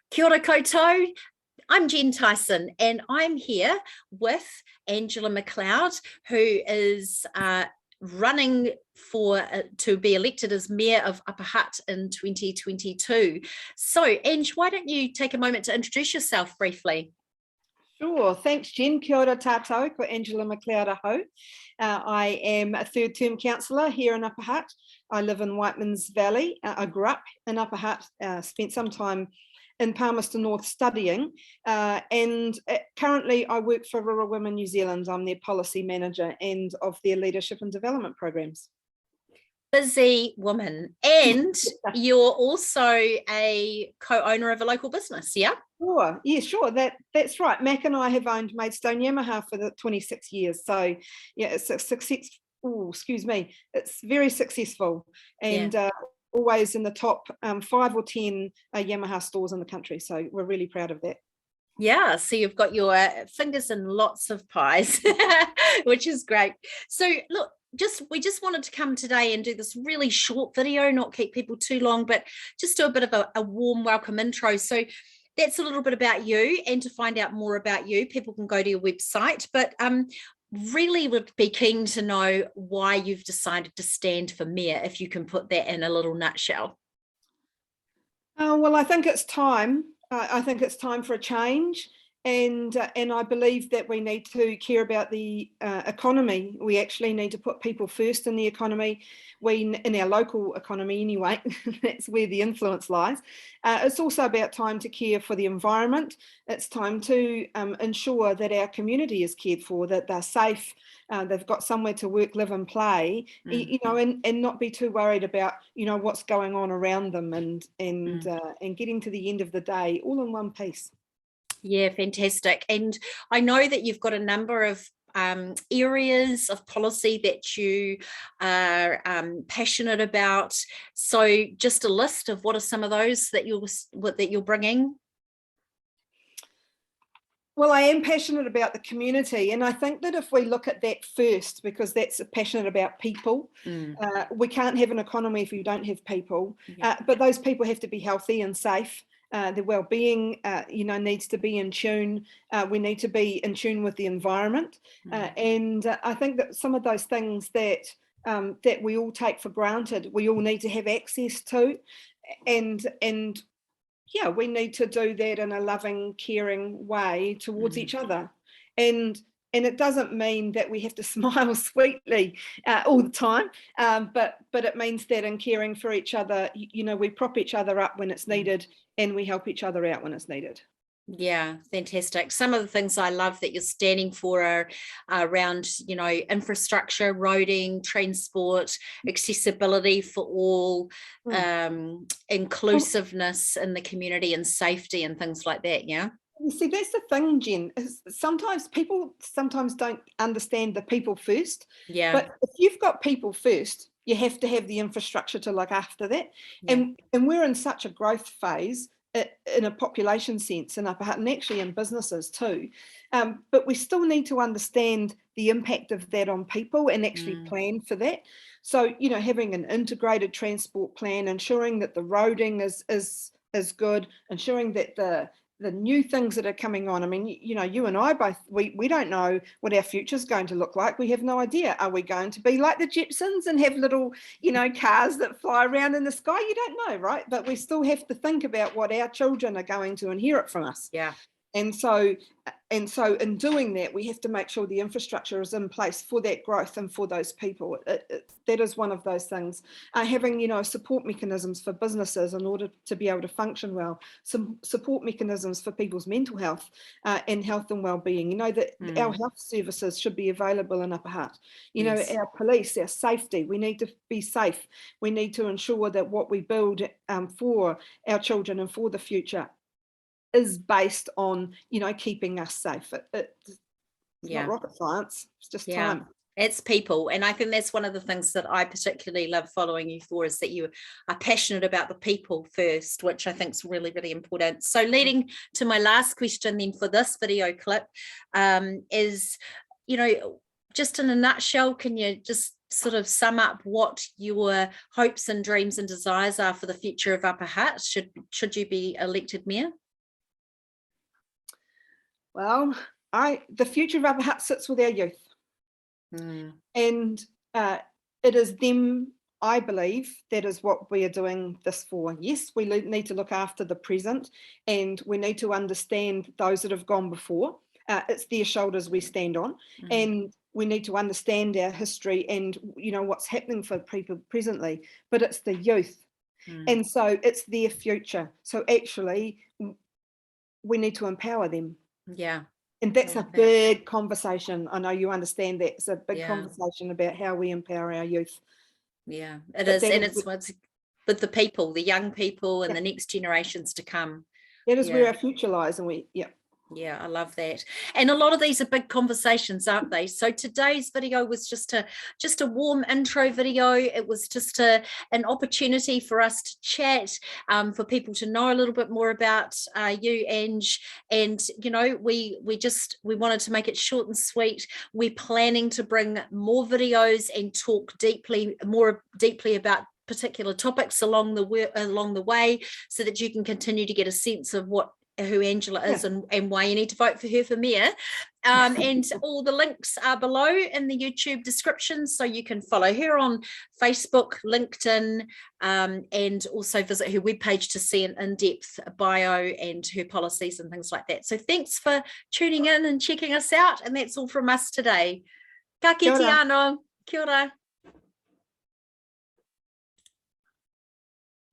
Kia ora koutou. I'm Jen Tyson, and I'm here with Angela McLeod, who is running for to be elected as Mayor of Upper Hutt in 2022. So, Ange, why don't you take a moment to introduce yourself briefly? Sure, thanks Jen. Kia ora tātou, ko Angela McLeod aho. I am a third-term councillor here in Upper Hutt. I live in Whiteman's Valley. I grew up in Upper Hutt, spent some time in Palmerston North studying, and currently I work for Rural Women New Zealand. I'm their policy manager and of their leadership and development programs. Busy woman, and you're also a co-owner of a local business, yeah? Sure, yeah, sure. That's right. Mac and I have owned Maidstone Yamaha for the 26 years. So yeah, it's a success. Oh, excuse me. It's very successful, and always in the top 5 or 10 Yamaha stores in the country. So we're really proud of that. Yeah, so you've got your fingers in lots of pies, which is great. So look, we just wanted to come today and do this really short video, not keep people too long, but just do a bit of a warm welcome intro. So that's a little bit about you, and to find out more about you, people can go to your website, but really would be keen to know why you've decided to stand for mayor, if you can put that in a little nutshell. Well, I think it's time. I think it's time for a change, and I believe that we need to care about the economy. We actually need to put people first in the economy. In our local economy anyway, that's where the influence lies. It's also about time to care for the environment. It's time to ensure that our community is cared for, that they're safe, they've got somewhere to work, live and play, you know, and not be too worried about, you know, what's going on around them, and getting to the end of the day all in one piece. Yeah, fantastic. And I know that you've got a number of areas of policy that you are passionate about. So just a list of what are some of those that you're bringing? Well, I am passionate about the community, and I think that if we look at that first, because that's passionate about people, we can't have an economy if you don't have people, but those people have to be healthy and safe. Their well-being, you know, needs to be in tune. We need to be in tune with the environment, and I think that some of those things that that we all take for granted, we all need to have access to, and yeah, we need to do that in a loving, caring way towards each other, and it doesn't mean that we have to smile sweetly all the time, but it means that in caring for each other, you know, we prop each other up when it's needed, and we help each other out when it's needed. Yeah, fantastic. Some of the things I love that you're standing for are around, you know, infrastructure, roading, transport, accessibility for all, inclusiveness in the community, and safety and things like that. Yeah. You see, that's the thing, Jen, is sometimes people don't understand the people first. Yeah. But if you've got people first, you have to have the infrastructure to look after that. Yeah. And we're in such a growth phase in a population sense in Upper Hutt, and actually in businesses too. But we still need to understand the impact of that on people and actually plan for that. So, you know, having an integrated transport plan, ensuring that the roading is good, ensuring that the new things that are coming on. I mean, you know, you and I both, we don't know what our future is going to look like. We have no idea. Are we going to be like the Jetsons and have little, you know, cars that fly around in the sky? You don't know, right? But we still have to think about what our children are going to inherit from us. Yeah. And so in doing that, we have to make sure the infrastructure is in place for that growth and for those people. That is one of those things. Having, you know, support mechanisms for businesses in order to be able to function well, some support mechanisms for people's mental health and health and well-being. You know, that our health services should be available in Upper Hutt. You know, our police, our safety, we need to be safe. We need to ensure that what we build for our children and for the future is based on, you know, keeping us safe. It's not rocket science, it's just time. It's people. And I think that's one of the things that I particularly love following you for, is that you are passionate about the people first, which I think is really, really important. So leading to my last question then for this video clip is, you know, just in a nutshell, can you just sort of sum up what your hopes and dreams and desires are for the future of Upper Hutt should you be elected mayor? Well, the future of Upper Hutt sits with our youth. And it is them, I believe, that is what we are doing this for. Yes, we need to look after the present, and we need to understand those that have gone before. It's their shoulders we stand on, and we need to understand our history and, you know, what's happening for people presently, but it's the youth. And so it's their future. So actually, we need to empower them. Yeah. And that's a big conversation. I know you understand that. It's a big conversation about how we empower our youth. Yeah, it is. And it's with the people, the young people and the next generations to come. That is where our future lies. And yeah, I love that. And a lot of these are big conversations, aren't they? So today's video was just a warm intro video. It was just an opportunity for us to chat, for people to know a little bit more about you, Ange. And you know, we wanted to make it short and sweet. We're planning to bring more videos and talk more deeply about particular topics along the way, so that you can continue to get a sense of who Angela is and why you need to vote for her for mayor. And all the links are below in the YouTube description, so you can follow her on Facebook, LinkedIn, and also visit her webpage to see an in-depth bio and her policies and things like that. So thanks for tuning in and checking us out, and that's all from us today. Ka kite anō. Kia ora.